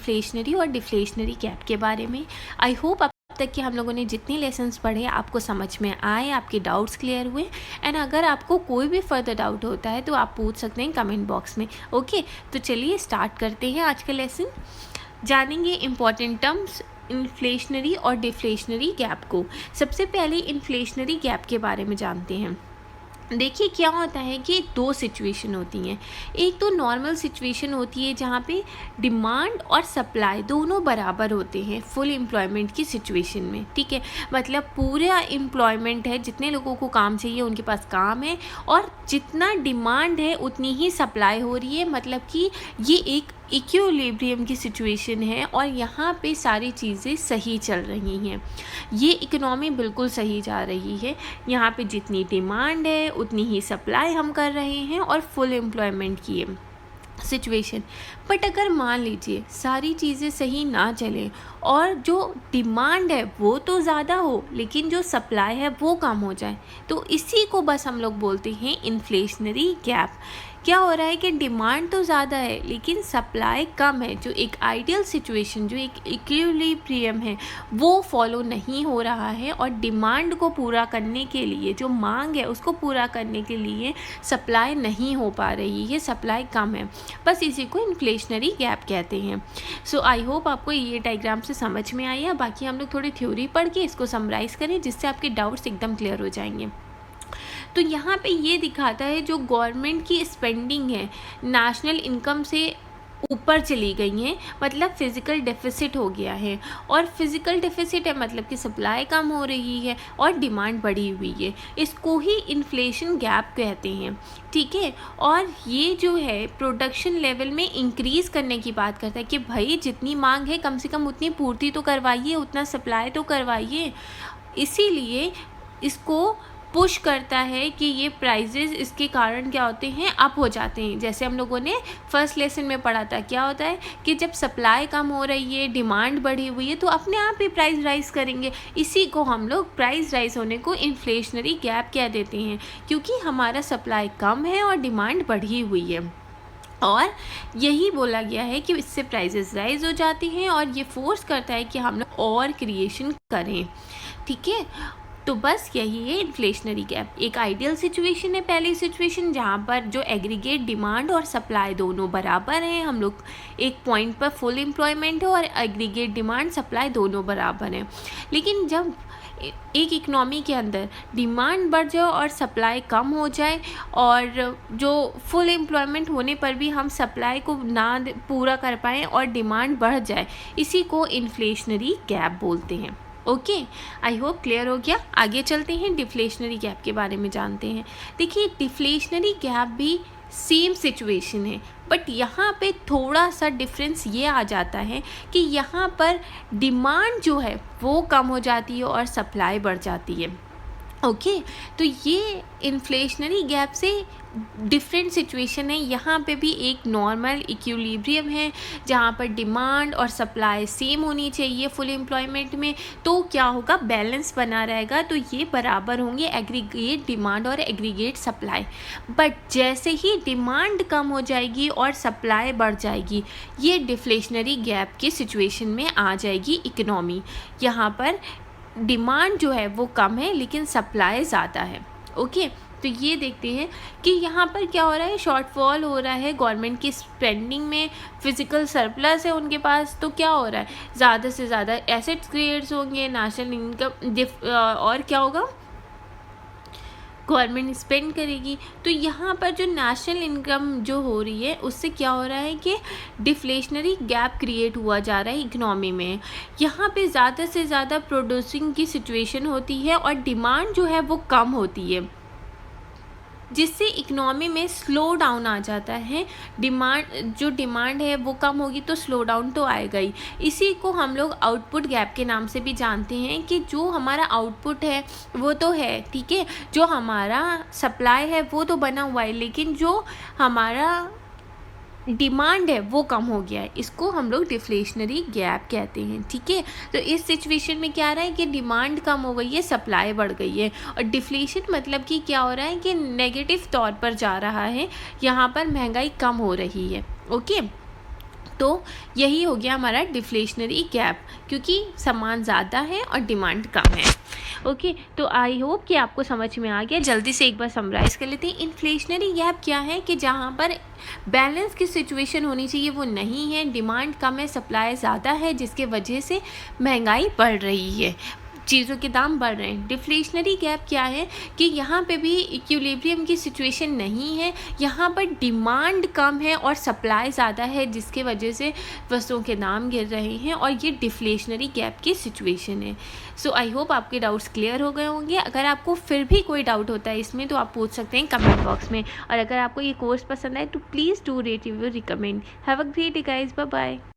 Inflationary और deflationary gap के बारे में। आई होप अब तक कि हम लोगों ने जितने लेसन्स पढ़े आपको समझ में आए, आपके डाउट्स क्लियर हुए। एंड अगर आपको कोई भी फर्दर डाउट होता है तो आप पूछ सकते हैं कमेंट बॉक्स में। ओके, तो चलिए स्टार्ट करते हैं आज का लेसन। जानेंगे इम्पॉर्टेंट टर्म्स इन्फ्लेशनरी और डिफ्लेशनरी गैप को। सबसे पहले इन्फ्लेशनरी गैप के बारे में जानते हैं। देखिए क्या होता है कि दो सिचुएशन होती हैं। एक तो नॉर्मल सिचुएशन होती है जहाँ पे डिमांड और सप्लाई दोनों बराबर होते हैं फुल एम्प्लॉयमेंट की सिचुएशन में। ठीक है, मतलब पूरा एम्प्लॉयमेंट है, जितने लोगों को काम चाहिए उनके पास काम है और जितना डिमांड है उतनी ही सप्लाई हो रही है। मतलब कि ये एक इक्विलिब्रियम की सिचुएशन है और यहाँ पे सारी चीज़ें सही चल रही हैं। ये इकोनॉमी बिल्कुल सही जा रही है। यहाँ पे जितनी डिमांड है उतनी ही सप्लाई हम कर रहे हैं और फुल एम्प्लॉयमेंट की है सिचुएशन। बट अगर मान लीजिए सारी चीज़ें सही ना चलें और जो डिमांड है वो तो ज़्यादा हो लेकिन जो सप्लाई है वो कम हो जाए, तो इसी को बस हम लोग बोलते हैं इन्फ्लेशनरी गैप। क्या हो रहा है कि डिमांड तो ज़्यादा है लेकिन सप्लाई कम है। जो एक आइडियल सिचुएशन, जो एक इक्विलिब्रियम है, वो फॉलो नहीं हो रहा है और डिमांड को पूरा करने के लिए, जो मांग है उसको पूरा करने के लिए सप्लाई नहीं हो पा रही है, सप्लाई कम है। बस इसी को इन्फ्लेशनरी गैप कहते हैं। सो आई होप आपको ये डायग्राम से समझ में आई है। बाकी हम लोग थोड़ी थ्योरी पढ़ के इसको समराइज़ करें जिससे आपके डाउट्स एकदम क्लियर हो जाएंगे। तो यहाँ पे ये दिखाता है जो गवर्नमेंट की स्पेंडिंग है नेशनल इनकम से ऊपर चली गई हैं, मतलब फिज़िकल डेफिसिट हो गया है। और फिज़िकल डेफिसिट है मतलब कि सप्लाई कम हो रही है और डिमांड बढ़ी हुई है। इसको ही इन्फ्लेशन गैप कहते हैं। ठीक है, और ये जो है प्रोडक्शन लेवल में इंक्रीज़ करने की बात करता है कि भाई जितनी मांग है कम से कम उतनी पूर्ति तो करवाइए, उतना सप्लाई तो करवाइए। इसीलिए इसको पुश करता है कि ये प्राइजेस इसके कारण क्या होते हैं, अप हो जाते हैं। जैसे हम लोगों ने फर्स्ट लेसन में पढ़ा था, क्या होता है कि जब सप्लाई कम हो रही है, डिमांड बढ़ी हुई है, तो अपने आप ही प्राइस राइज करेंगे। इसी को हम लोग प्राइस राइज होने को इन्फ्लेशनरी गैप कह देते हैं, क्योंकि हमारा सप्लाई कम है और डिमांड बढ़ी हुई है। और यही बोला गया है कि इससे प्राइजेस राइज हो जाती हैं और ये फोर्स करता है कि हम लोग और क्रिएशन करें। ठीक है, तो बस यही है इन्फ्लेशनरी गैप। एक आइडियल सिचुएशन है पहली सिचुएशन, जहाँ पर जो एग्रीगेट डिमांड और सप्लाई दोनों बराबर हैं। हम लोग एक पॉइंट पर फुल एम्प्लॉयमेंट है और एग्रीगेट डिमांड सप्लाई दोनों बराबर हैं। लेकिन जब एक इकनॉमी के अंदर डिमांड बढ़ जाए और सप्लाई कम हो जाए और जो फुल एम्प्लॉयमेंट होने पर भी हम सप्लाई को ना पूरा कर पाएँ और डिमांड बढ़ जाए, इसी को इन्फ्लेशनरी गैप बोलते हैं। ओके, आई होप क्लियर हो गया। आगे चलते हैं, डिफ्लेशनरी गैप के बारे में जानते हैं। देखिए डिफ्लेशनरी गैप भी सेम सिचुएशन है, बट यहाँ पे थोड़ा सा डिफरेंस ये आ जाता है कि यहाँ पर डिमांड जो है वो कम हो जाती है और सप्लाई बढ़ जाती है। ओके, तो ये इन्फ्लेशनरी गैप से डिफरेंट सिचुएशन है। यहाँ पे भी एक नॉर्मल इक्विलिब्रियम है जहाँ पर डिमांड और सप्लाई सेम होनी चाहिए फुल एम्प्लॉयमेंट में, तो क्या होगा, बैलेंस बना रहेगा। तो ये बराबर होंगे एग्रीगेट डिमांड और एग्रीगेट सप्लाई। बट जैसे ही डिमांड कम हो जाएगी और सप्लाई बढ़ जाएगी, ये डिफ्लेशनरी गैप की सिचुएशन में आ जाएगी इकनॉमी। यहाँ पर डिमांड जो है वो कम है लेकिन सप्लाई ज़्यादा है। ओके, तो ये देखते हैं कि यहाँ पर क्या हो रहा है, शॉर्टफॉल हो रहा है गवर्नमेंट की स्पेंडिंग में, फिजिकल सरप्लस है उनके पास। तो क्या हो रहा है, ज़्यादा से ज़्यादा एसेट्स क्रिएट्स होंगे, नेशनल इनकम और क्या होगा, गवर्नमेंट स्पेंड करेगी। तो यहाँ पर जो नेशनल इनकम जो हो रही है उससे क्या हो रहा है कि डिफ्लेशनरी गैप क्रिएट हुआ जा रहा है इकनॉमी में। यहाँ पे ज़्यादा से ज़्यादा प्रोड्यूसिंग की सिचुएशन होती है और डिमांड जो है वो कम होती है, जिससे इकनॉमी में स्लो डाउन आ जाता है। डिमांड है वो कम होगी तो स्लो डाउन तो आएगा ही। इसी को हम लोग आउटपुट गैप के नाम से भी जानते हैं कि जो हमारा आउटपुट है वो तो है, ठीक है, जो हमारा सप्लाई है वो तो बना हुआ है, लेकिन जो हमारा डिमांड है वो कम हो गया है। इसको हम लोग डिफ्लेशनरी गैप कहते हैं। ठीक है, तो इस सिचुएशन में क्या रहा है कि डिमांड कम हो गई है, सप्लाई बढ़ गई है। और डिफ्लेशन मतलब कि क्या हो रहा है कि नेगेटिव तौर पर जा रहा है, यहाँ पर महंगाई कम हो रही है। ओके, तो यही हो गया हमारा डिफ्लेशनरी गैप, क्योंकि सामान ज़्यादा है और डिमांड कम है। ओके, तो आई होप कि आपको समझ में आ गया। जल्दी से एक बार समराइज़ कर लेते हैं। इन्फ्लेशनरी गैप क्या है कि जहाँ पर बैलेंस की सिचुएशन होनी चाहिए वो नहीं है, डिमांड कम है, सप्लाई ज़्यादा है, जिसके वजह से महंगाई बढ़ रही है, चीज़ों के दाम बढ़ रहे हैं। डिफ्लेशनरी गैप क्या है कि यहाँ पे भी इक्विलिब्रियम की सिचुएशन नहीं है, यहाँ पर डिमांड कम है और सप्लाई ज़्यादा है, जिसके वजह से वस्तुओं के दाम गिर रहे हैं और ये डिफ्लेशनरी गैप की सिचुएशन है। सो आई होप आपके डाउट्स क्लियर हो गए होंगे। अगर आपको फिर भी कोई डाउट होता है इसमें तो आप पूछ सकते हैं कमेंट बॉक्स में। और अगर आपको ये कोर्स पसंद आए तो please do rate review recommend. Have a great day guys, bye bye.